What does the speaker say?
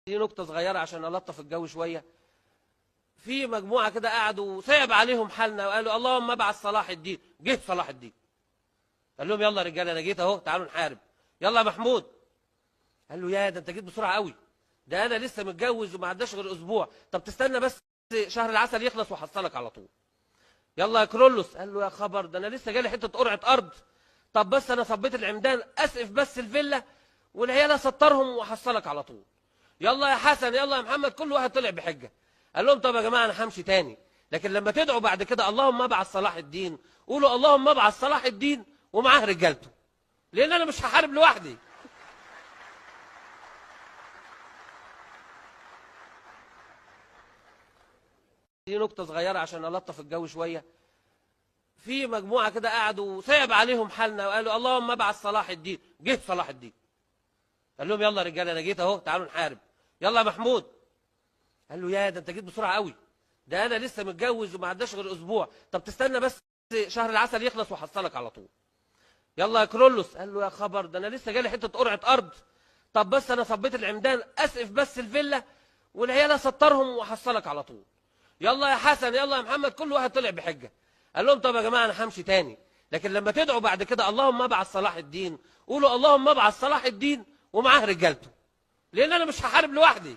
دي نكتة صغيرة عشان ألطف الجو شوية. في مجموعة كده قعدوا صعب عليهم حالنا وقالوا اللهم ابعث صلاح الدين. جه صلاح الدين قال لهم يلا يا رجاله انا جيت اهو تعالوا نحارب. يلا يا محمود. قال له يا ده انت جيت بسرعه قوي، ده انا لسه متجوز وما عداش غير اسبوع. طب تستنى بس شهر العسل يخلص وحصلك على طول. يلا يا كرولوس. قال له يا خبر ده انا لسه جالي حته قرعه ارض. طب بس انا صبيت العمدان اسقف بس الفيلا والعيال اسطرهم وحصلك على طول. يلا يا حسن يلا يا محمد. كل واحد طلع بحجه. قال لهم طب يا جماعه انا همشي تاني، لكن لما تدعوا بعد كده اللهم ابعث صلاح الدين قولوا اللهم ابعث صلاح الدين ومعاه رجالته، لان انا مش هحارب لوحدي. دي نكتة صغيرة عشان ألطف الجو شوية. في مجموعة كده قعدوا صعب عليهم حالنا وقالوا اللهم ابعث صلاح الدين. جه صلاح الدين قال لهم يلا يا رجاله انا جيت اهو تعالوا نحارب. يلا يا محمود. قال له يا ده انت جيت بسرعه قوي، ده انا لسه متجوز وما عداش غير اسبوع. طب تستنى بس شهر العسل يخلص وحصلك على طول. يلا يا كرولوس. قال له يا خبر ده انا لسه جالي حته قرعه ارض. طب بس انا صبيت العمدان اسقف بس الفيلا والعيال اسطرهم وحصلك على طول. يلا يا حسن يلا يا محمد. كل واحد طلع بحجه. قال لهم طب يا جماعه انا همشي تاني، لكن لما تدعوا بعد كده اللهم ابعث صلاح الدين قولوا اللهم ابعث صلاح الدين ومعاه رجالته، لان انا مش هحارب لوحدي.